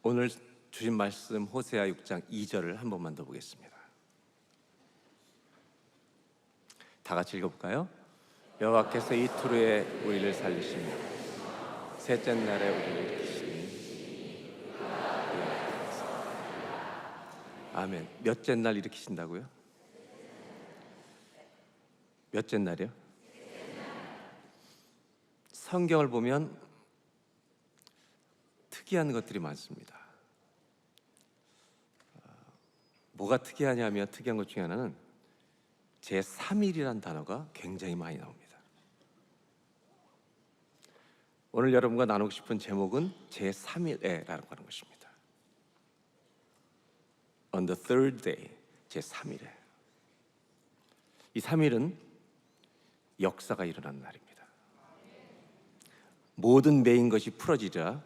오늘 주신 말씀 호세아 6장 2절을 한 번만 더 보겠습니다. 다 같이 읽어볼까요? 여호와께서 이틀 후에 우리를 살리시며 셋째 날에 우리를 일으키시니 아멘. 몇째 날 일으키신다고요? 몇째 날이요? 성경을 보면 특이한 것들이 많습니다. 뭐가 특이하냐면 특이한 것 중에 하나는 제3일이라는 단어가 굉장히 많이 나옵니다. 오늘 여러분과 나누고 싶은 제목은 제3일에라고 하는 것입니다. On the third day, 제3일에. 이 3일은 역사가 일어난 날입니다. 모든 매인 것이 풀어지자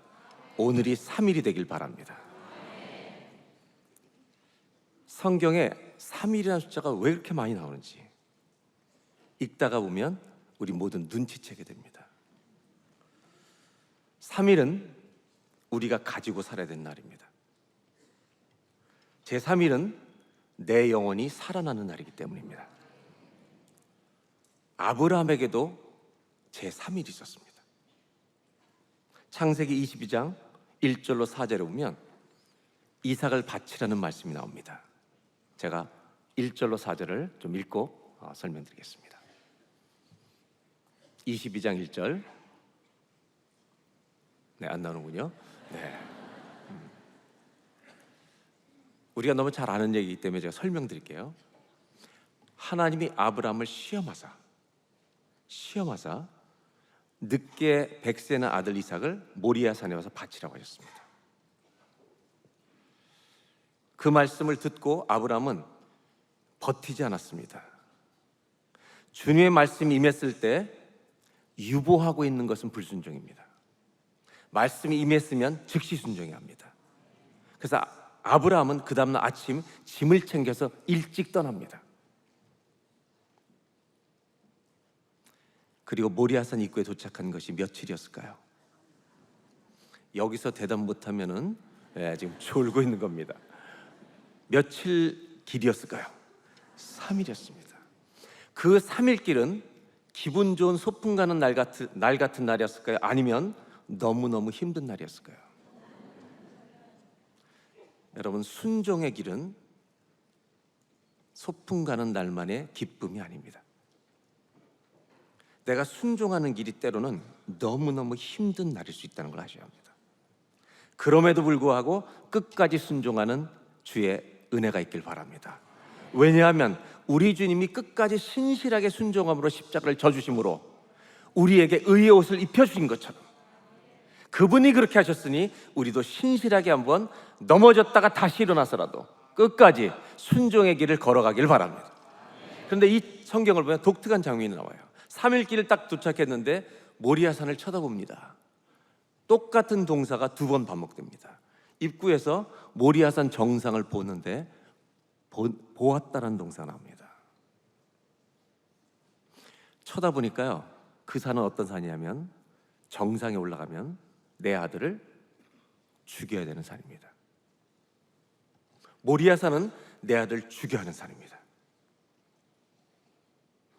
오늘이 3일이 되길 바랍니다. 성경에 3일이라는 숫자가 왜 그렇게 많이 나오는지 읽다가 보면 우리 모두 눈치채게 됩니다. 3일은 우리가 가지고 살아야 되는 날입니다. 제3일은 내 영혼이 살아나는 날이기 때문입니다. 아브라함에게도 제3일이 있었습니다. 창세기 22장 1절로 4절에 보면 이삭을 바치라는 말씀이 나옵니다. 제가 1절로 4절을 좀 읽고 설명드리겠습니다. 22장 1절. 네, 안 나오는군요. 네. 우리가 너무 잘 아는 얘기이기 때문에 제가 설명드릴게요. 하나님이 아브라함을 시험하사 늦게 100세나 아들 이삭을 모리아 산에 와서 바치라고 하셨습니다. 그 말씀을 듣고 아브라함은 버티지 않았습니다. 주님의 말씀이 임했을 때 유보하고 있는 것은 불순종입니다. 말씀이 임했으면 즉시 순종해야 합니다. 그래서 아브라함은 그 다음날 아침 짐을 챙겨서 일찍 떠납니다. 그리고 모리아산 입구에 도착한 것이 며칠이었을까요? 여기서 대답 못하면은 지금 졸고 있는 겁니다. 며칠 길이었을까요? 3일이었습니다. 그 3일 길은 기분 좋은 소풍 가는 날 같은 날이었을까요? 아니면 너무너무 힘든 날이었을까요? 여러분, 순종의 길은 소풍 가는 날만의 기쁨이 아닙니다. 내가 순종하는 길이 때로는 너무너무 힘든 날일 수 있다는 걸 아셔야 합니다. 그럼에도 불구하고 끝까지 순종하는 주의 은혜가 있길 바랍니다. 왜냐하면 우리 주님이 끝까지 신실하게 순종함으로 십자가를 져주심으로 우리에게 의의 옷을 입혀주신 것처럼 그분이 그렇게 하셨으니 우리도 신실하게 한번 넘어졌다가 다시 일어나서라도 끝까지 순종의 길을 걸어가길 바랍니다. 그런데 이 성경을 보면 독특한 장면이 나와요. 3일 길을 딱 도착했는데 모리아산을 쳐다봅니다. 똑같은 동사가 2번 반복됩니다. 입구에서 모리아산 정상을 보는데 보았다라는 동사가 나옵니다. 쳐다보니까요, 그 산은 어떤 산이냐면 정상에 올라가면 내 아들을 죽여야 되는 산입니다. 모리아산은 내 아들 죽여야 하는 산입니다.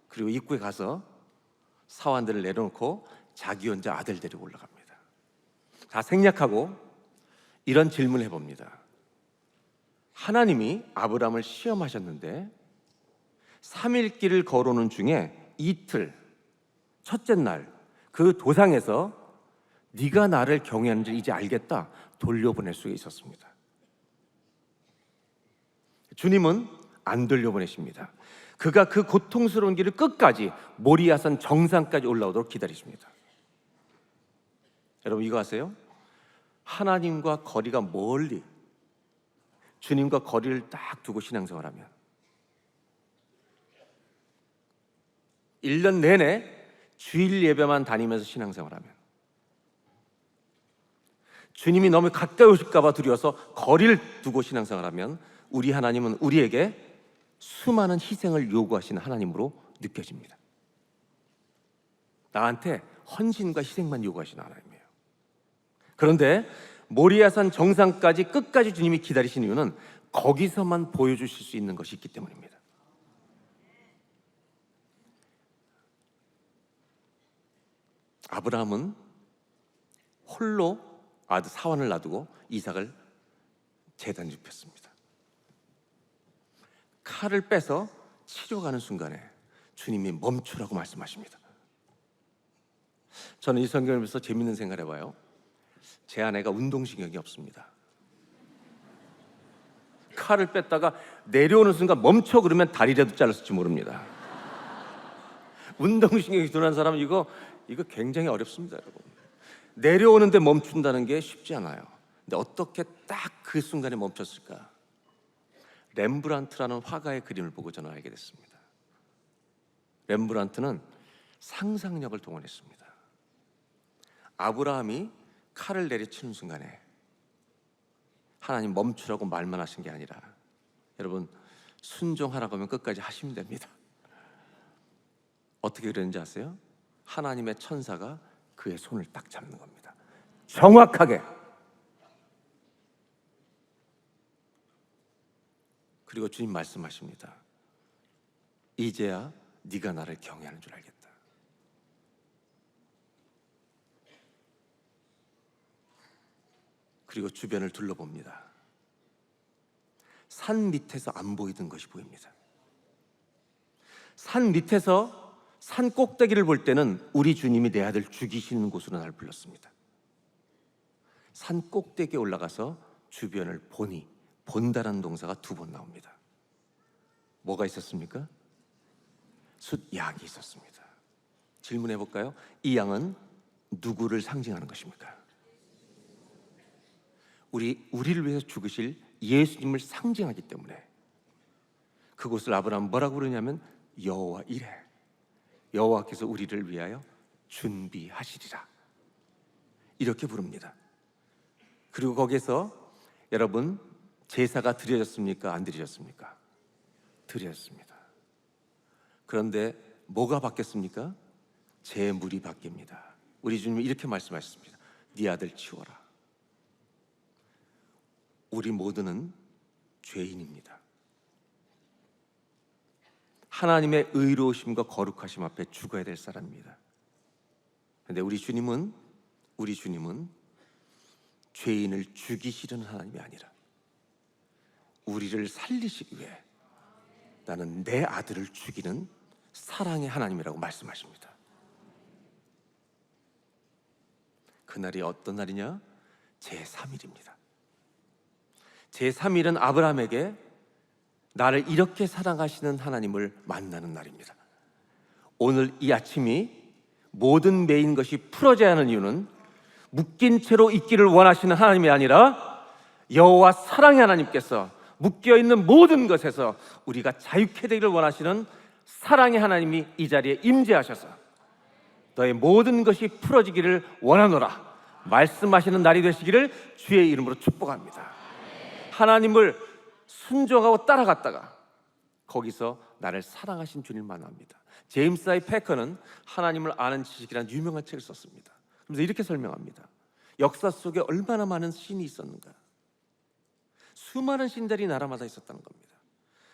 그리고 입구에 가서 사환들을 내려놓고 자기 혼자 아들 데리고 올라갑니다. 다 생략하고 이런 질문을 해봅니다. 하나님이 아브라함을 시험하셨는데 3일 길을 걸어오는 중에 이틀, 첫째 날 그 도상에서 네가 나를 경외하는지 이제 알겠다 돌려보낼 수 있었습니다. 주님은 안 돌려보내십니다. 그가 그 고통스러운 길을 끝까지 모리아산 정상까지 올라오도록 기다리십니다. 여러분, 이거 아세요? 하나님과 거리가 멀리, 주님과 거리를 딱 두고 신앙생활하면 1년 내내 주일 예배만 다니면서 신앙생활하면 주님이 너무 가까이 오실까 봐 두려워서 거리를 두고 신앙생활하면 우리 하나님은 우리에게 수많은 희생을 요구하시는 하나님으로 느껴집니다. 나한테 헌신과 희생만 요구하시는 하나님이에요. 그런데 모리아산 정상까지 끝까지 주님이 기다리신 이유는 거기서만 보여주실 수 있는 것이 있기 때문입니다. 아브라함은 홀로 아들 사환을 놔두고 이삭을 제단에 눕혔습니다. 칼을 빼서 치러 가는 순간에 주님이 멈추라고 말씀하십니다. 저는 이 성경을 보면서 재밌는 생각을 해봐요. 제 아내가 운동신경이 없습니다. 칼을 뺐다가 내려오는 순간 멈춰 그러면 다리라도 잘랐을지 모릅니다. 운동신경이 둔한 사람은 이거 굉장히 어렵습니다, 여러분. 내려오는데 멈춘다는 게 쉽지 않아요. 근데 어떻게 딱 그 순간에 멈췄을까? 렘브란트라는 화가의 그림을 보고 저는 알게 됐습니다. 렘브란트는 상상력을 동원했습니다. 아브라함이 칼을 내리치는 순간에 하나님 멈추라고 말만 하신 게 아니라, 여러분, 순종하라고 하면 끝까지 하시면 됩니다. 어떻게 그랬는지 아세요? 하나님의 천사가 그의 손을 딱 잡는 겁니다. 정확하게. 그리고 주님 말씀하십니다. 이제야 네가 나를 경외하는 줄 알겠다. 그리고 주변을 둘러봅니다. 산 밑에서 안 보이던 것이 보입니다. 산 밑에서 산 꼭대기를 볼 때는 우리 주님이 내 아들 죽이시는 곳으로 나를 불렀습니다. 산 꼭대기에 올라가서 주변을 보니, 본다라는 동사가 2번 나옵니다. 뭐가 있었습니까? 숫양이 있었습니다. 질문해 볼까요? 이 양은 누구를 상징하는 것입니까? 우리를 위해서 죽으실 예수님을 상징하기 때문에 그곳을 아브라함은 뭐라고 부르냐면 여호와 이레, 여호와께서 우리를 위하여 준비하시리라, 이렇게 부릅니다. 그리고 거기서 여러분, 제사가 드려졌습니까? 안 드려졌습니까? 드려졌습니다. 그런데 뭐가 바뀌었습니까? 제물이 바뀝니다. 우리 주님이 이렇게 말씀하셨습니다. 네 아들 치워라. 우리 모두는 죄인입니다. 하나님의 의로우심과 거룩하심 앞에 죽어야 될 사람입니다. 그런데 우리 주님은 죄인을 죽이시려는 하나님이 아니라 우리를 살리시기 위해 나는 내 아들을 죽이는 사랑의 하나님이라고 말씀하십니다. 그날이 어떤 날이냐? 제3일입니다. 제3일은 아브라함에게 나를 이렇게 사랑하시는 하나님을 만나는 날입니다. 오늘 이 아침이 모든 매인 것이 풀어져야 하는 이유는 묶인 채로 있기를 원하시는 하나님이 아니라 여호와 사랑의 하나님께서 묶여있는 모든 것에서 우리가 자유케 되기를 원하시는 사랑의 하나님이 이 자리에 임재하셔서 너의 모든 것이 풀어지기를 원하노라 말씀하시는 날이 되시기를 주의 이름으로 축복합니다. 하나님을 순종하고 따라갔다가 거기서 나를 사랑하신 주님을 만납니다. 제임스 아이 패커는 하나님을 아는 지식이라는 유명한 책을 썼습니다. 그래서 이렇게 설명합니다. 역사 속에 얼마나 많은 신이 있었는가. 수많은 신들이 나라마다 있었다는 겁니다.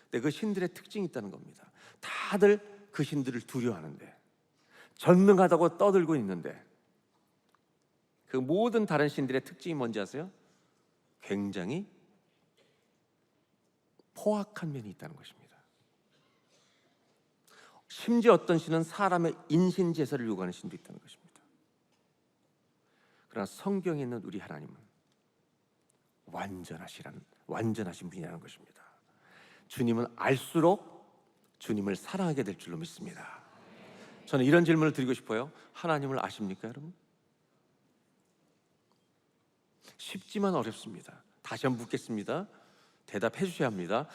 근데 그 신들의 특징이 있다는 겁니다. 다들 그 신들을 두려워하는데, 전능하다고 떠들고 있는데, 그 모든 다른 신들의 특징이 뭔지 아세요? 굉장히 포악한 면이 있다는 것입니다. 심지어 어떤 신은 사람의 인신 제사를 요구하는 신도 있다는 것입니다. 그러나 성경에 있는 우리 하나님은 완전하신 분이라는 것입니다. 주님은 알수록 주님을 사랑하게 될 줄로 믿습니다. 저는 이런 질문을 드리고 싶어요. 하나님을 아십니까, 여러분? 쉽지만 어렵습니다. 다시 한번 묻겠습니다. 대답해 주셔야 합니다.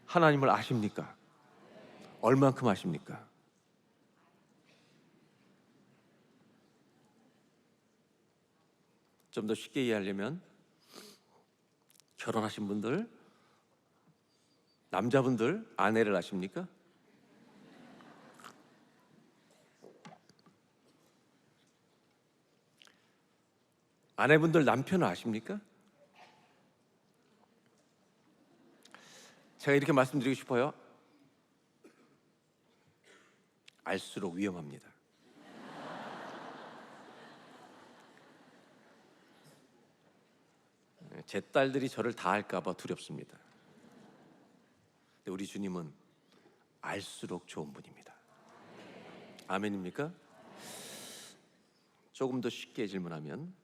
하나님을 아십니까? 얼만큼 아십니까? 좀 더 쉽게 이해하려면 결혼하신 분들, 남자분들 아내를 아십니까? 아내분들 남편을 아십니까? 제가 이렇게 말씀드리고 싶어요. 알수록 위험합니다. 제 딸들이 저를 다 할까봐 두렵습니다. 근데 우리 주님은 알수록 좋은 분입니다. 아멘입니까? 조금 더 쉽게 질문하면,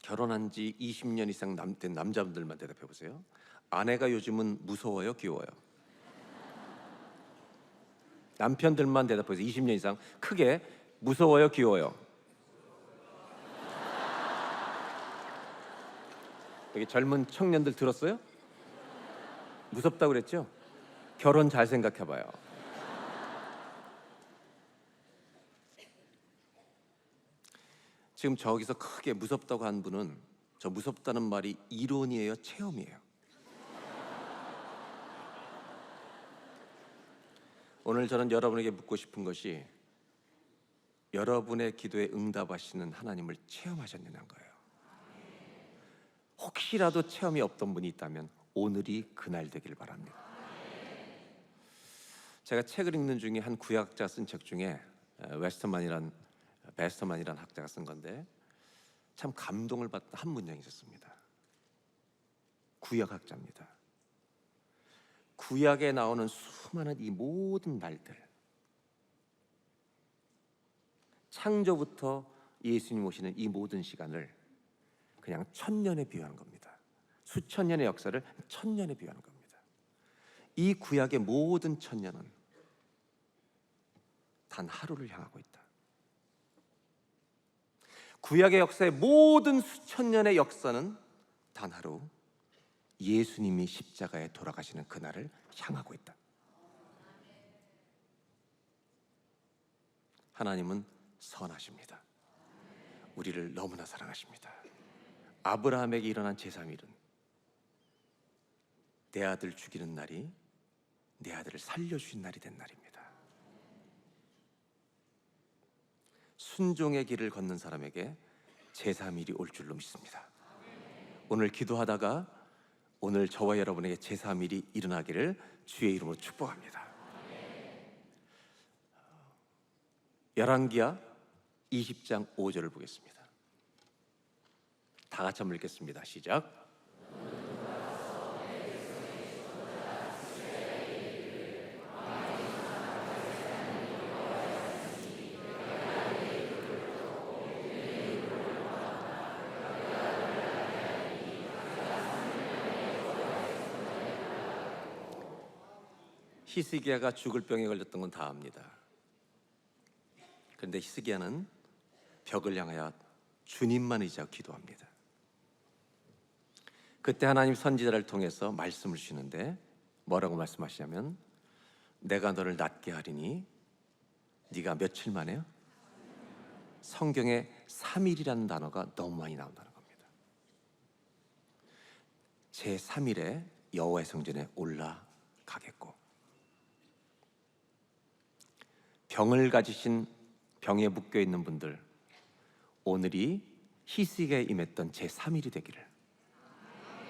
결혼한 지 20년 이상 된 남자분들만 대답해 보세요. 아내가 요즘은 무서워요, 귀여워요? 남편들만 대답해 보세요. 20년 이상 크게 무서워요, 귀여워요? 여기 젊은 청년들 들었어요? 무섭다고 그랬죠? 결혼 잘 생각해 봐요. 지금 저기서 크게 무섭다고 한 분은, 저 무섭다는 말이 이론이에요, 체험이에요? 오늘 저는 여러분에게 묻고 싶은 것이, 여러분의 기도에 응답하시는 하나님을 체험하셨느냐는 거예요. 혹시라도 체험이 없던 분이 있다면 오늘이 그날 되길 바랍니다. 제가 책을 읽는 중에 한 구약학자가 쓴 책 중에 베스터만이라는 학자가 쓴 건데, 참 감동을 받던 한 문장이 있었습니다. 구약학자입니다. 구약에 나오는 수많은 이 모든 날들, 창조부터 예수님 오시는 이 모든 시간을 그냥 천년에 비유하는 겁니다. 수천 년의 역사를 천년에 비유하는 겁니다. 이 구약의 모든 천년은 단 하루를 향하고 있다. 구약의 역사의 모든 수천 년의 역사는 단 하루, 예수님이 십자가에 돌아가시는 그날을 향하고 있다. 하나님은 선하십니다. 우리를 너무나 사랑하십니다. 아브라함에게 일어난 제3일은 내 아들 죽이는 날이 내 아들을 살려주신 날이 된 날입니다. 순종의 길을 걷는 사람에게 제3일이 올 줄로 믿습니다. 오늘 기도하다가 오늘 저와 여러분에게 제3일이 일어나기를 주의 이름으로 축복합니다. 열왕기하 20장 5절을 보겠습니다. 다 같이 한번 읽겠습니다. 시작. 히스기야가 죽을 병에 걸렸던 건 다 압니다. 그런데 히스기야는 벽을 향하여 주님만 의지하고 기도합니다. 그때 하나님 선지자를 통해서 말씀을 주시는데 뭐라고 말씀하시냐면, 내가 너를 낫게 하리니 네가 며칠 만에요? 성경에 3일이라는 단어가 너무 많이 나온다는 겁니다. 제3일에 여호와의 성전에 올라가겠고, 병을 가지신 병에 묶여 있는 분들, 오늘이 히스기야에 임했던 제3일이 되기를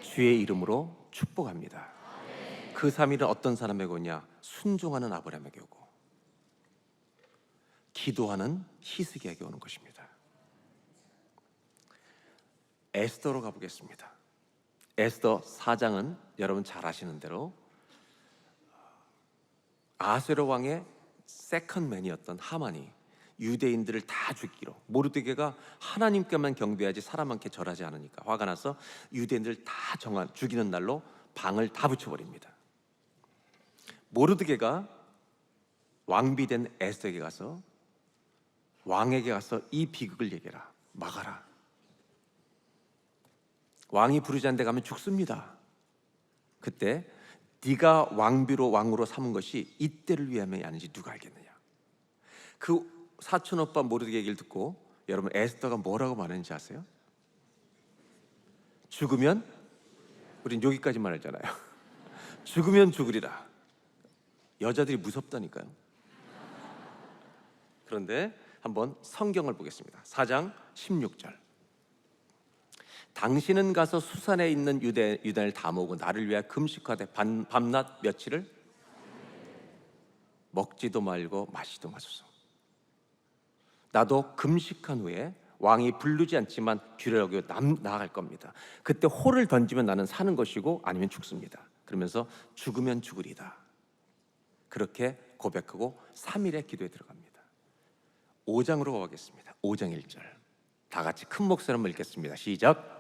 주의 이름으로 축복합니다. 그 3일은 어떤 사람에게 오냐? 순종하는 아브라함에게 오고 기도하는 히스기야에게 오는 것입니다. 에스더로 가보겠습니다. 에스더 4장은 여러분 잘 아시는 대로 아수에로 왕의 세컨맨이었던 하만이 유대인들을 다 죽이기로, 모르드게가 하나님께만 경배하지 사람한테 절하지 않으니까 화가 나서 유대인들 다 죽이는 날로 방을 다 붙여버립니다. 모르드게가 왕비된 에스더에게 가서, 왕에게 가서 이 비극을 얘기해라, 막아라. 왕이 부르지 않는 데 가면 죽습니다. 그때 네가 왕비로 왕으로 삼은 것이 이때를 위함이 아닌지 누가 알겠느냐. 그 사촌 오빠 모르드게 얘기를 듣고 여러분 에스더가 뭐라고 말했는지 아세요? 죽으면, 우린 여기까지만 알잖아요. 죽으면 죽으리라. 여자들이 무섭다니까요. 그런데 한번 성경을 보겠습니다. 4장 16절. 당신은 가서 수산에 있는 유대인을 다 모으고 나를 위하여 금식하되 밤낮 며칠을 먹지도 말고 마시도 마소서. 나도 금식한 후에 왕이 부르지 않지만 귀를 여겨 나아갈 겁니다. 그때 호를 던지면 나는 사는 것이고 아니면 죽습니다. 그러면서 죽으면 죽으리다. 그렇게 고백하고 3일의 기도에 들어갑니다. 5장으로 가겠습니다. 5장 1절 다 같이 큰 목소리로 한번 읽겠습니다. 시작.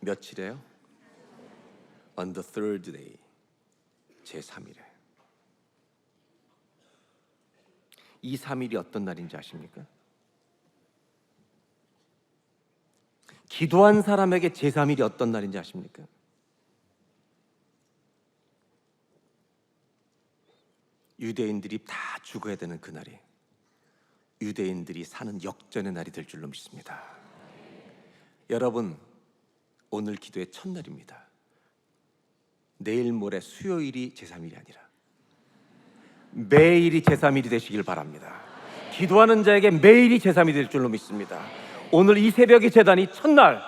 며칠이에요? On the third day, 제3일에. 이 3일이 어떤 날인지 아십니까? 기도한 사람에게 제3일이 어떤 날인지 아십니까? 유대인들이 다 죽어야 되는 그날이 유대인들이 사는 역전의 날이 될 줄로 믿습니다. 여러분, 오늘 기도의 첫날입니다. 내일 모레 수요일이 제3일이 아니라 매일이 제3일이 되시길 바랍니다. 기도하는 자에게 매일이 제3일이 될 줄로 믿습니다. 오늘 이 새벽의 제단이 첫날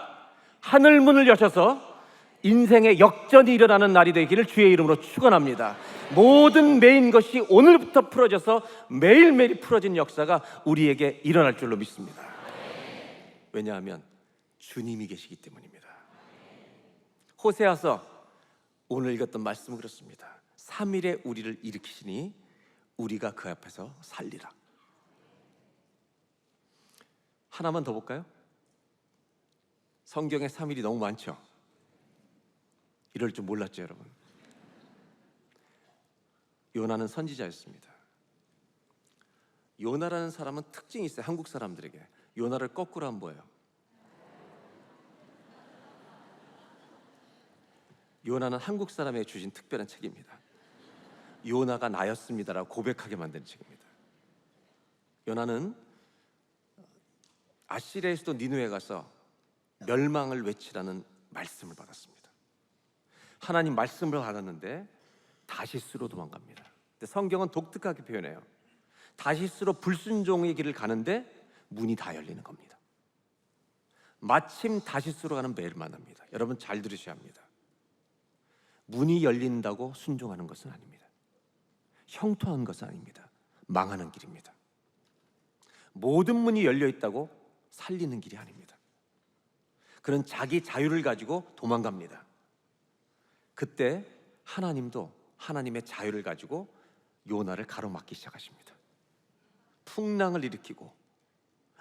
하늘 문을 여셔서 인생의 역전이 일어나는 날이 되기를 주의 이름으로 축원합니다. 모든 메인 것이 오늘부터 풀어져서 매일매일 풀어진 역사가 우리에게 일어날 줄로 믿습니다. 왜냐하면 주님이 계시기 때문입니다. 호세아서 오늘 읽었던 말씀은 그렇습니다. 3일에 우리를 일으키시니 우리가 그 앞에서 살리라. 하나만 더 볼까요? 성경에 3일이 너무 많죠. 이럴 줄 몰랐죠, 여러분. 요나는 선지자였습니다. 요나라는 사람은 특징이 있어요. 한국 사람들에게 요나를 거꾸로 하면 뭐예요? 요나는 한국 사람에게 주신 특별한 책입니다. 요나가 나였습니다라고 고백하게 만드는 책입니다. 요나는 아시리아의 수도 니느웨에 가서 멸망을 외치라는 말씀을 받았습니다. 하나님 말씀을 받았는데 다시스로 도망갑니다. 근데 성경은 독특하게 표현해요. 다시스로 불순종의 길을 가는데 문이 다 열리는 겁니다. 마침 다시스로 가는 배를 만납니다. 여러분 잘 들으셔야 합니다. 문이 열린다고 순종하는 것은 아닙니다. 형통한 것은 아닙니다. 망하는 길입니다. 모든 문이 열려 있다고 살리는 길이 아닙니다. 그는 자기 자유를 가지고 도망갑니다. 그때 하나님도 하나님의 자유를 가지고 요나를 가로막기 시작하십니다. 풍랑을 일으키고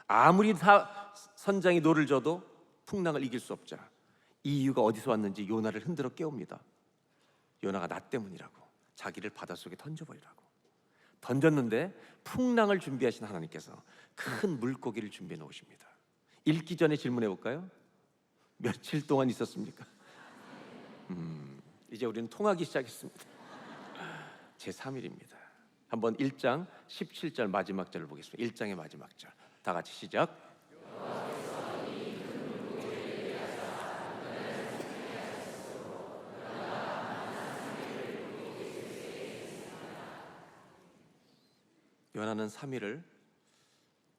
아무리 선장이 노를 져도 풍랑을 이길 수 없자 이 이유가 어디서 왔는지 요나를 흔들어 깨웁니다. 요나가 나 때문이라고, 자기를 바닷속에 던져버리라고. 던졌는데 풍랑을 준비하신 하나님께서 큰 물고기를 준비해 놓으십니다. 읽기 전에 질문해 볼까요? 며칠 동안 있었습니까? 이제 우리는 통하기 시작했습니다. 제3일입니다. 한번 1장 17절 마지막 절을 보겠습니다. 1장의 마지막 절 다 같이 시작. 요나는 3일을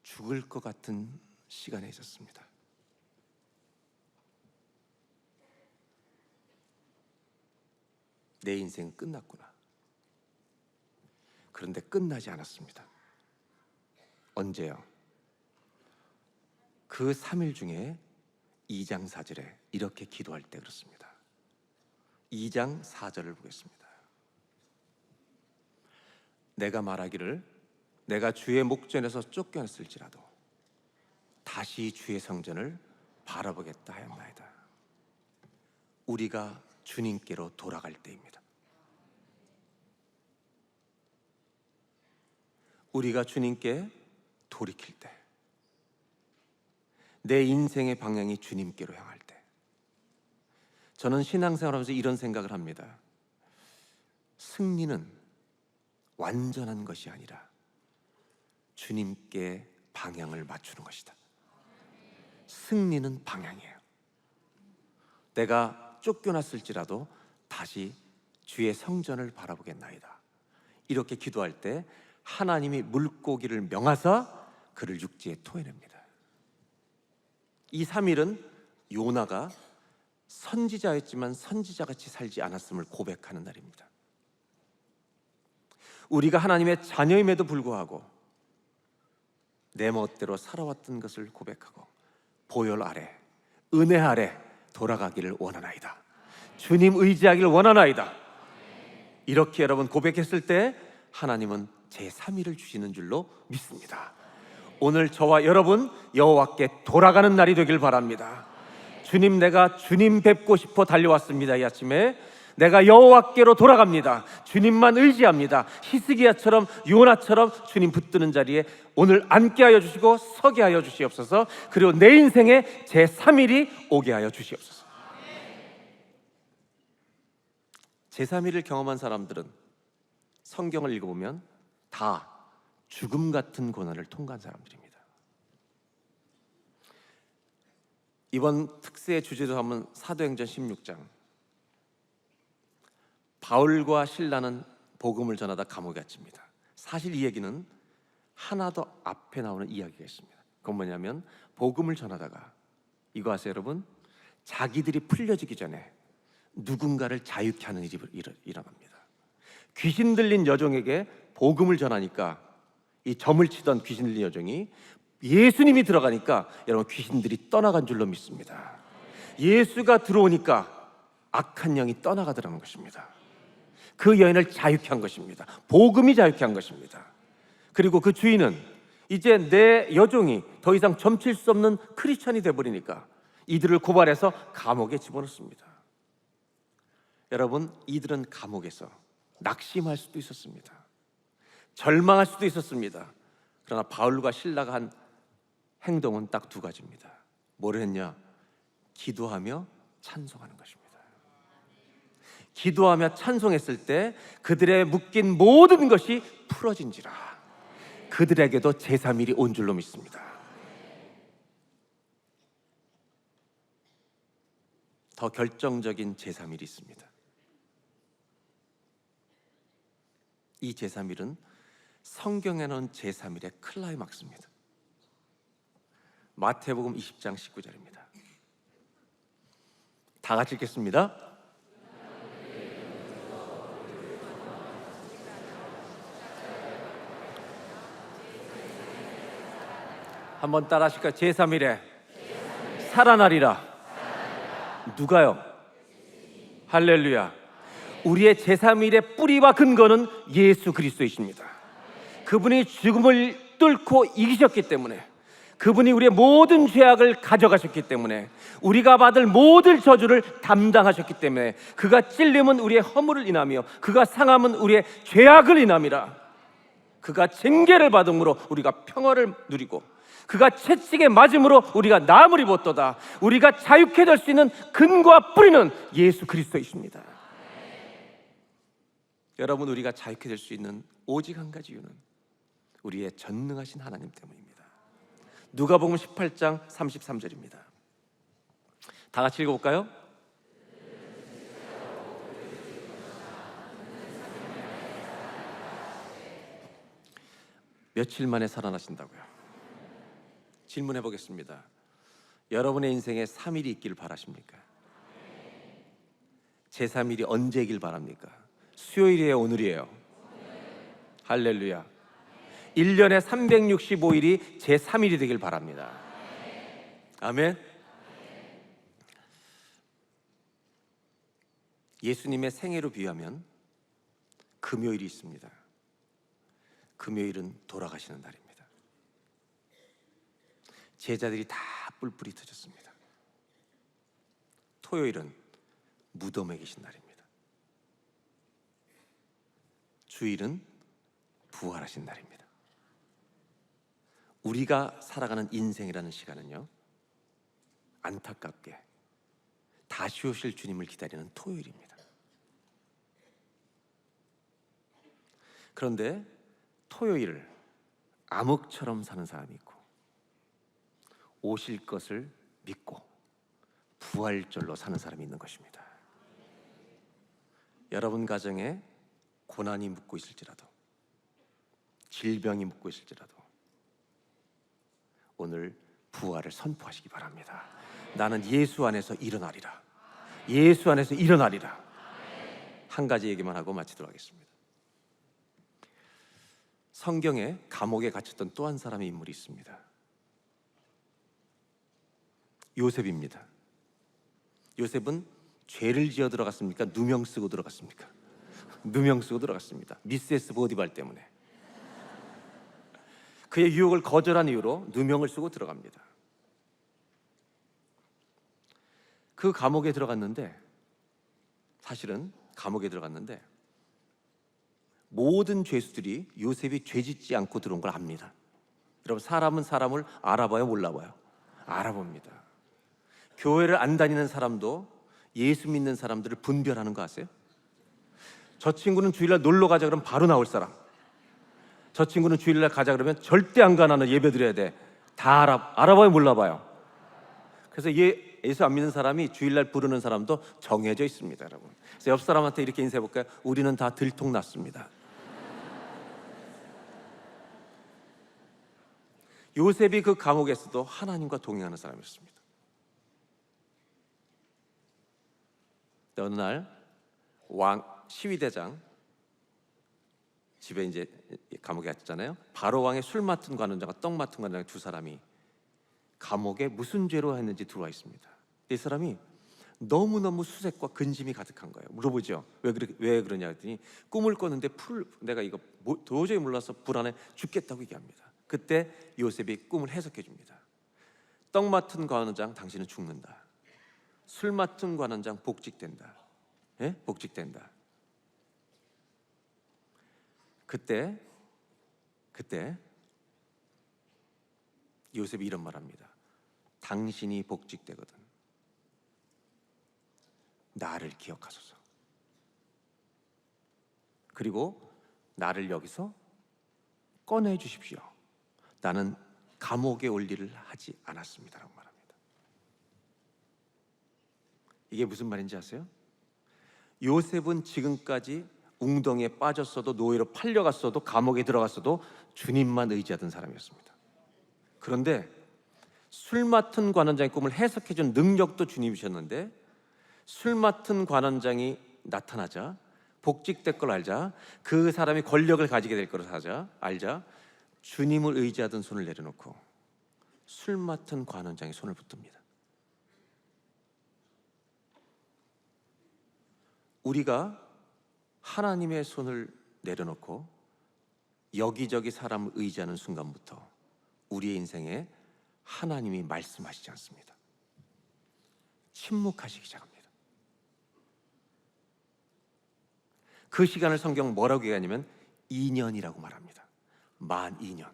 죽을 것 같은 시간에 있었습니다. 내 인생은 끝났구나. 그런데 끝나지 않았습니다. 언제요? 그 3일 중에 2장 4절에 이렇게 기도할 때 그렇습니다. 2장 4절을 보겠습니다. 내가 말하기를 내가 주의 목전에서 쫓겨났을지라도 다시 주의 성전을 바라보겠다 하였나이다. 우리가 주님께로 돌아갈 때입니다. 우리가 주님께 돌이킬 때, 내 인생의 방향이 주님께로 향할 때, 저는 신앙생활하면서 이런 생각을 합니다. 승리는 완전한 것이 아니라 주님께 방향을 맞추는 것이다. 승리는 방향이에요. 내가 쫓겨났을지라도 다시 주의 성전을 바라보겠나이다. 이렇게 기도할 때 하나님이 물고기를 명하사 그를 육지에 토해냅니다. 이 3일은 요나가 선지자였지만 선지자같이 살지 않았음을 고백하는 날입니다. 우리가 하나님의 자녀임에도 불구하고 내 멋대로 살아왔던 것을 고백하고 보혈 아래, 은혜 아래 돌아가기를 원하나이다. 주님 의지하기를 원하나이다. 이렇게 여러분 고백했을 때 하나님은 제3일을 주시는 줄로 믿습니다. 오늘 저와 여러분 여호와께 돌아가는 날이 되길 바랍니다. 주님, 내가 주님 뵙고 싶어 달려왔습니다. 이 아침에 내가 여호와께로 돌아갑니다. 주님만 의지합니다. 히스기야처럼 요나처럼 주님 붙드는 자리에 오늘 앉게 하여 주시고 서게 하여 주시옵소서. 그리고 내 인생에 제3일이 오게 하여 주시옵소서. 제3일을 경험한 사람들은 성경을 읽어보면 다 죽음 같은 고난을 통과한 사람들입니다. 이번 특세의 주제로 하면 사도행전 16장, 바울과 실라는 복음을 전하다 감옥에 갇힙니다. 사실 이 얘기는 하나 더 앞에 나오는 이야기가 있습니다. 그건 뭐냐면 복음을 전하다가 이거 아세요 여러분? 자기들이 풀려지기 전에 누군가를 자유케 하는 일이 일어납니다. 귀신 들린 여종에게 복음을 전하니까 이 점을 치던 귀신 들린 여종이 예수님이 들어가니까 여러분 귀신들이 떠나간 줄로 믿습니다. 예수가 들어오니까 악한 영이 떠나가더라는 것입니다. 그 여인을 자유케 한 것입니다. 복음이 자유케 한 것입니다. 그리고 그 주인은 이제 내 여종이 더 이상 점칠 수 없는 크리스천이 되어버리니까 이들을 고발해서 감옥에 집어넣습니다. 여러분, 이들은 감옥에서 낙심할 수도 있었습니다. 절망할 수도 있었습니다. 그러나 바울과 실라가 한 행동은 딱 두 가지입니다. 뭐를 했냐? 기도하며 찬송하는 것입니다. 기도하며 찬송했을 때 그들의 묶인 모든 것이 풀어진지라. 그들에게도 제3일이 온 줄로 믿습니다. 더 결정적인 제3일이 있습니다. 이 제3일은 성경에 나온 제3일의 클라이막스입니다. 마태복음 20장 19절입니다. 다 같이 읽겠습니다. 한번 따라 하실까요? 제3일에 살아나리라. 누가요? 할렐루야. 우리의 제3일의 뿌리와 근거는 예수 그리스도이십니다. 그분이 죽음을 뚫고 이기셨기 때문에, 그분이 우리의 모든 죄악을 가져가셨기 때문에, 우리가 받을 모든 저주를 담당하셨기 때문에, 그가 찔림은 우리의 허물을 인하며 그가 상함은 우리의 죄악을 인함이라. 그가 징계를 받음으로 우리가 평화를 누리고 그가 채찍에 맞음으로 우리가 나음을 입었도다. 우리가 자유케 될 수 있는 근거와 뿌리는 예수 그리스도이십니다. 여러분, 우리가 자유케 될 수 있는 오직 한 가지 이유는 우리의 전능하신 하나님 때문입니다. 누가복음 18장 33절입니다. 다 같이 읽어볼까요? 며칠 만에 살아나신다고요? 질문해 보겠습니다. 여러분의 인생에 3일이 있기를 바라십니까? 제3일이 언제이길 바랍니까? 수요일이에요? 오늘이에요? 할렐루야. 1년에 365일이 제3일이 되길 바랍니다. 아멘. 예수님의 생애로 비유하면 금요일이 있습니다. 금요일은 돌아가시는 날입니다. 제자들이 다 뿔뿔이 터졌습니다. 토요일은 무덤에 계신 날입니다. 주일은 부활하신 날입니다. 우리가 살아가는 인생이라는 시간은요, 안타깝게 다시 오실 주님을 기다리는 토요일입니다. 그런데 토요일을 암흑처럼 사는 사람이 있고, 오실 것을 믿고 부활절로 사는 사람이 있는 것입니다. 여러분 가정에 고난이 묻고 있을지라도, 질병이 묻고 있을지라도 오늘 부활을 선포하시기 바랍니다. 나는 예수 안에서 일어나리라. 예수 안에서 일어나리라. 한 가지 얘기만 하고 마치도록 하겠습니다. 성경에 감옥에 갇혔던 또 한 사람의 인물이 있습니다. 요셉입니다. 요셉은 죄를 지어 들어갔습니까? 누명 쓰고 들어갔습니까? 누명 쓰고 들어갔습니다. 미세스 보디발 때문에. 그의 유혹을 거절한 이유로 누명을 쓰고 들어갑니다. 그 감옥에 들어갔는데, 사실은 감옥에 들어갔는데 모든 죄수들이 요셉이 죄짓지 않고 들어온 걸 압니다. 여러분, 사람은 사람을 알아봐요, 몰라봐요? 알아봅니다. 교회를 안 다니는 사람도 예수 믿는 사람들을 분별하는 거 아세요? 저 친구는 주일날 놀러 가자 그러면 바로 나올 사람, 저 친구는 주일날 가자 그러면 절대 안 가, 나는 예배 드려야 돼, 다 알아봐요, 몰라봐요? 그래서 예수 안 믿는 사람이 주일날 부르는 사람도 정해져 있습니다, 여러분. 그래서 옆 사람한테 이렇게 인사해 볼까요? 우리는 다 들통났습니다. 요셉이 그 감옥에서도 하나님과 동행하는 사람이었습니다. 어느 날 시위대장 집에 이제 감옥에 갔잖아요. 바로 왕의 술 맡은 관원장과 떡 맡은 관원장 두 사람이 감옥에 무슨 죄로 했는지 들어와 있습니다. 이 사람이 너무너무 수색과 근심이 가득한 거예요. 물어보죠. 왜 그러냐 했더니 꿈을 꿨는데 내가 이거 도저히 몰라서 불안해 죽겠다고 얘기합니다. 그때 요셉이 꿈을 해석해 줍니다. 떡 맡은 관원장, 당신은 죽는다. 술 맡은 관원장, 복직된다. 예? 복직된다. 그때 요셉이 이런 말합니다. 당신이 복직되거든 나를 기억하소서. 그리고 나를 여기서 꺼내 주십시오. 나는 감옥에 올 일을 하지 않았습니다라고 말합니다. 이게 무슨 말인지 아세요? 요셉은 지금까지 웅덩이에 빠졌어도, 노예로 팔려갔어도, 감옥에 들어갔어도 주님만 의지하던 사람이었습니다. 그런데 술 맡은 관원장의 꿈을 해석해준 능력도 주님이셨는데, 술 맡은 관원장이 나타나자, 복직될 걸 알자, 그 사람이 권력을 가지게 될 걸 알자 주님을 의지하던 손을 내려놓고 술 맡은 관원장의 손을 붙듭니다. 우리가 하나님의 손을 내려놓고 여기저기 사람을 의지하는 순간부터 우리의 인생에 하나님이 말씀하시지 않습니다. 침묵하시기 시작합니다. 그 시간을 성경 뭐라고 얘기하냐면 2년이라고 말합니다. 만 2년.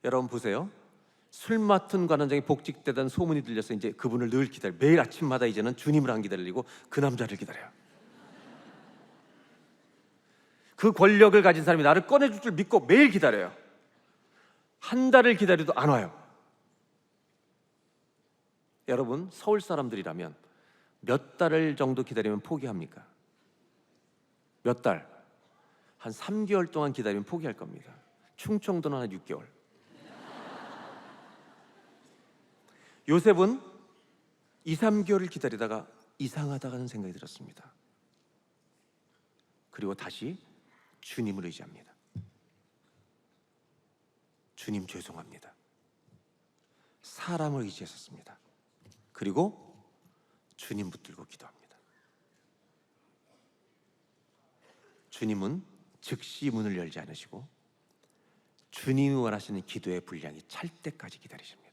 여러분 보세요. 술 맡은 관원장이 복직되던 소문이 들려서 이제 그분을 늘 기다려. 매일 아침마다 이제는 주님을 안 기다리고 그 남자를 기다려요. 그 권력을 가진 사람이 나를 꺼내줄 줄 믿고 매일 기다려요. 한 달을 기다려도 안 와요. 여러분, 서울 사람들이라면 몇 달을 정도 기다리면 포기합니까? 몇 달? 한 3개월 동안 기다리면 포기할 겁니다. 충청도는 한 6개월. 요셉은 2, 3개월을 기다리다가 이상하다는 생각이 들었습니다. 그리고 다시 주님을 의지합니다. 주님 죄송합니다. 사람을 의지했었습니다. 그리고 주님 붙들고 기도합니다. 주님은 즉시 문을 열지 않으시고 주님이 원하시는 기도의 분량이 찰 때까지 기다리십니다.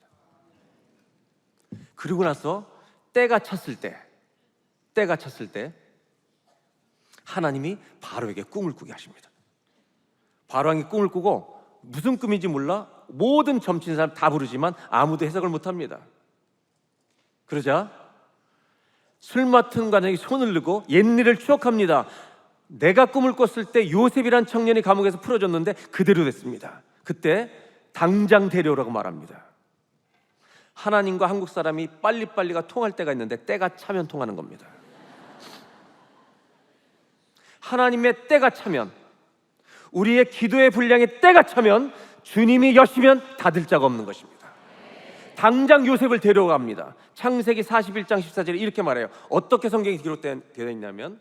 그리고 나서 때가 찼을 때 하나님이 바로에게 꿈을 꾸게 하십니다. 바로왕이 꿈을 꾸고 무슨 꿈인지 몰라 모든 점친 사람 다 부르지만 아무도 해석을 못합니다. 그러자 술 맡은 관원이 손을 들고 옛일을 추억합니다. 내가 꿈을 꿨을 때 요셉이란 청년이 감옥에서 풀어졌는데 그대로 됐습니다. 그때 당장 데려오라고 말합니다. 하나님과 한국 사람이 빨리빨리가 통할 때가 있는데 때가 차면 통하는 겁니다. 하나님의 때가 차면, 우리의 기도의 분량의 때가 차면 주님이 여시면 닫을 자가 없는 것입니다. 당장 요셉을 데려갑니다. 창세기 41장 14절에 이렇게 말해요. 어떻게 성경이 기록되어 있냐면,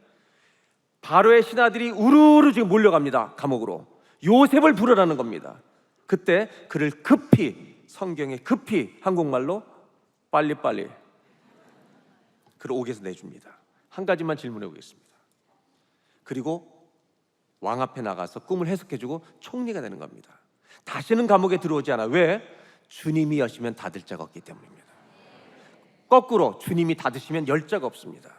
바로의 신하들이 우르르 지금 몰려갑니다. 감옥으로. 요셉을 부르라는 겁니다. 그때 그를 급히, 성경에 급히, 한국말로 빨리빨리 그를 옥에서 내줍니다. 한 가지만 질문해 보겠습니다. 그리고 왕 앞에 나가서 꿈을 해석해주고 총리가 되는 겁니다. 다시는 감옥에 들어오지 않아. 왜? 주님이 여시면 닫을 자가 없기 때문입니다. 거꾸로 주님이 닫으시면 열 자가 없습니다.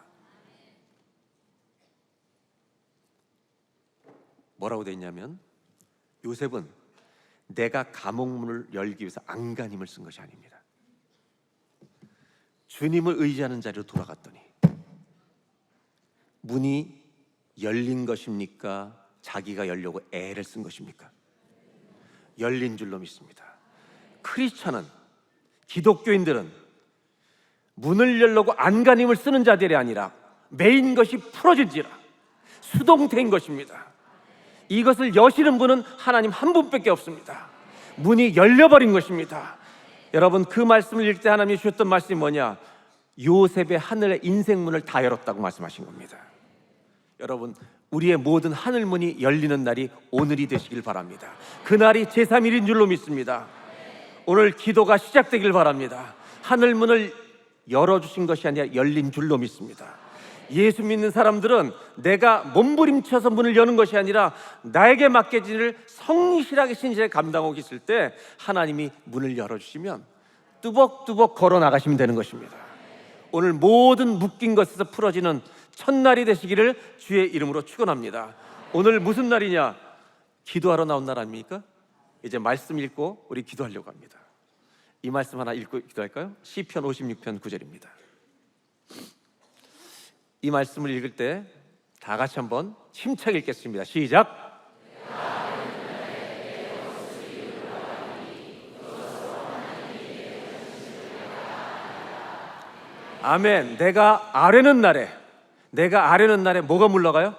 뭐라고 되어 있냐면, 요셉은 내가 감옥문을 열기 위해서 안간힘을 쓴 것이 아닙니다. 주님을 의지하는 자리로 돌아갔더니 문이 열린 것입니까? 자기가 열려고 애를 쓴 것입니까? 열린 줄로 믿습니다. 크리스천은, 기독교인들은 문을 열려고 안간힘을 쓰는 자들이 아니라 메인 것이 풀어진지라 수동태인 것입니다. 이것을 여시는 분은 하나님 한 분밖에 없습니다. 문이 열려버린 것입니다. 여러분, 그 말씀을 읽을 때 하나님이 주셨던 말씀이 뭐냐? 요셉의 하늘의 인생문을 다 열었다고 말씀하신 겁니다. 여러분, 우리의 모든 하늘문이 열리는 날이 오늘이 되시길 바랍니다. 그날이 제3일인 줄로 믿습니다. 오늘 기도가 시작되길 바랍니다. 하늘문을 열어주신 것이 아니라 열린 줄로 믿습니다. 예수 믿는 사람들은 내가 몸부림쳐서 문을 여는 것이 아니라 나에게 맡겨진 일을 성실하게 신실하게 감당하고 있을 때 하나님이 문을 열어주시면 뚜벅뚜벅 걸어 나가시면 되는 것입니다. 오늘 모든 묶인 것에서 풀어지는 첫날이 되시기를 주의 이름으로 축원합니다. 오늘 무슨 날이냐? 기도하러 나온 날 아닙니까? 이제 말씀 읽고 우리 기도하려고 합니다. 이 말씀 하나 읽고 기도할까요? 시편 56편 9절입니다. 이 말씀을 읽을 때 다 같이 한번 힘차게 읽겠습니다. 시작. 아멘. 내가 아뢰는 날에 뭐가 물러가요?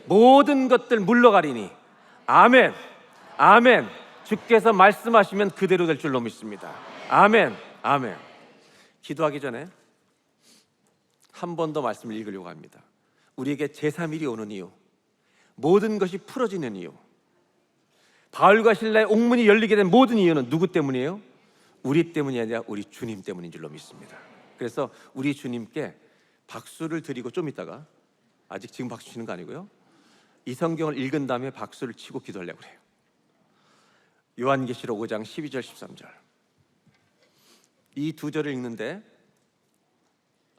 모든 것들 물러가리니. 아멘. 아멘. 주께서 말씀하시면 그대로 될 줄로 믿습니다. 아멘. 아멘. 기도하기 전에 한 번 더 말씀을 읽으려고 합니다. 우리에게 제3일이 오는 이유, 모든 것이 풀어지는 이유, 바울과 실라의 옥문이 열리게 된 모든 이유는 누구 때문이에요? 우리 때문이 아니라 우리 주님 때문인 줄로 믿습니다. 그래서 우리 주님께 박수를 드리고, 좀 이따가, 아직 지금 박수 치는 거 아니고요, 이 성경을 읽은 다음에 박수를 치고 기도하려고 해요. 요한계시록 5장 12절 13절, 이 두 절을 읽는데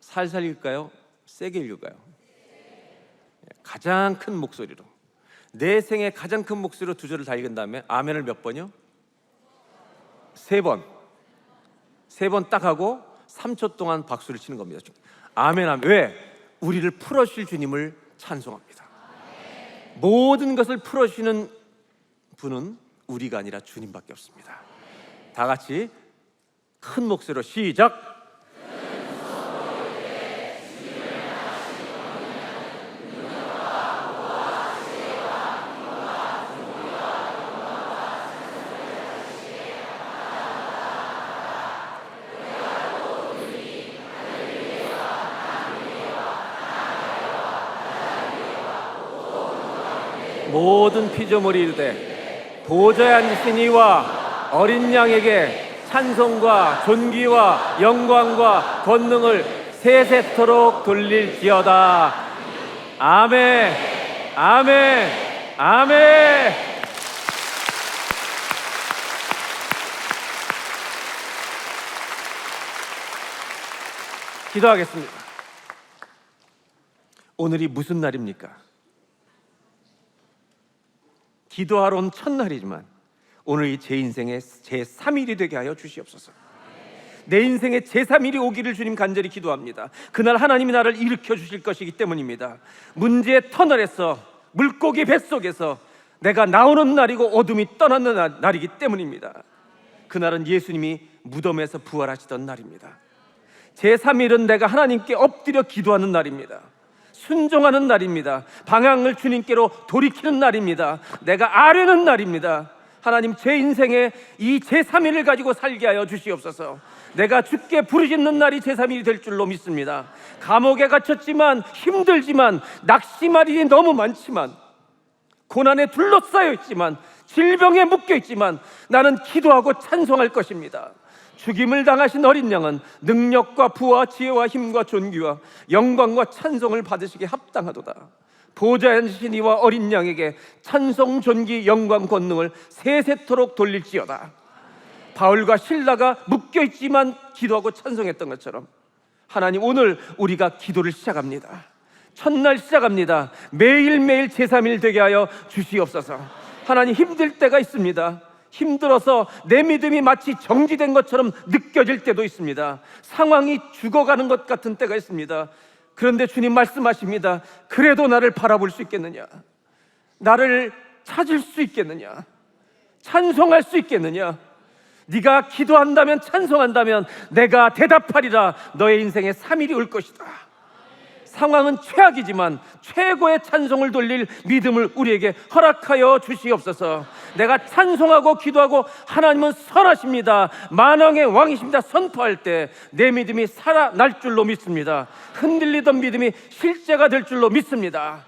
살살 읽을까요? 세게 읽을까요? 가장 큰 목소리로, 내 생의 가장 큰 목소리로 두 절을 다 읽은 다음에 아멘을 몇 번이요? 세 번 딱 하고 3초 동안 박수를 치는 겁니다. 아멘, 아멘. 왜? 우리를 풀어주실 주님을 찬송합니다. 모든 것을 풀어주시는 분은 우리가 아니라 주님밖에 없습니다. 다 같이 큰 목소리로 시작. 모든 피조물이 이르되 보좌에 앉으신 이와 어린 양에게 찬송과 존귀와 영광과 권능을 세세토록 돌릴지어다. 아멘. 아멘. 아멘. 기도하겠습니다. 오늘이 무슨 날입니까? 기도하러 온 첫날이지만 오늘이 제 인생의 제3일이 되게 하여 주시옵소서. 내 인생의 제3일이 오기를 주님 간절히 기도합니다. 그날 하나님이 나를 일으켜 주실 것이기 때문입니다. 문제의 터널에서, 물고기 뱃속에서 내가 나오는 날이고 어둠이 떠나는 날이기 때문입니다. 그날은 예수님이 무덤에서 부활하시던 날입니다. 제3일은 내가 하나님께 엎드려 기도하는 날입니다. 순종하는 날입니다. 방향을 주님께로 돌이키는 날입니다. 내가 아뢰는 날입니다. 하나님, 제 인생에 이 제3일을 가지고 살게 하여 주시옵소서. 내가 주께 부르짖는 날이 제3일이 될 줄로 믿습니다. 감옥에 갇혔지만, 힘들지만, 낙심할일이 너무 많지만, 고난에 둘러싸여 있지만, 질병에 묶여 있지만, 나는 기도하고 찬송할 것입니다. 죽임을 당하신 어린 양은 능력과 부와 지혜와 힘과 존귀와 영광과 찬송을 받으시기에 합당하도다. 보좌에 앉으신 이와 어린 양에게 찬송, 존귀, 영광, 권능을 세세토록 돌릴지어다. 바울과 실라가 묶여있지만 기도하고 찬송했던 것처럼, 하나님, 오늘 우리가 기도를 시작합니다. 첫날 시작합니다. 매일매일 제3일 되게 하여 주시옵소서. 하나님, 힘들 때가 있습니다. 힘들어서 내 믿음이 마치 정지된 것처럼 느껴질 때도 있습니다. 상황이 죽어가는 것 같은 때가 있습니다. 그런데 주님 말씀하십니다. 그래도 나를 바라볼 수 있겠느냐? 나를 찾을 수 있겠느냐? 찬송할 수 있겠느냐? 네가 기도한다면, 찬송한다면 내가 대답하리라. 너의 인생에 3일이 올 것이다. 상황은 최악이지만 최고의 찬송을 돌릴 믿음을 우리에게 허락하여 주시옵소서. 내가 찬송하고 기도하고 하나님은 선하십니다, 만왕의 왕이십니다 선포할 때 내 믿음이 살아날 줄로 믿습니다. 흔들리던 믿음이 실제가 될 줄로 믿습니다.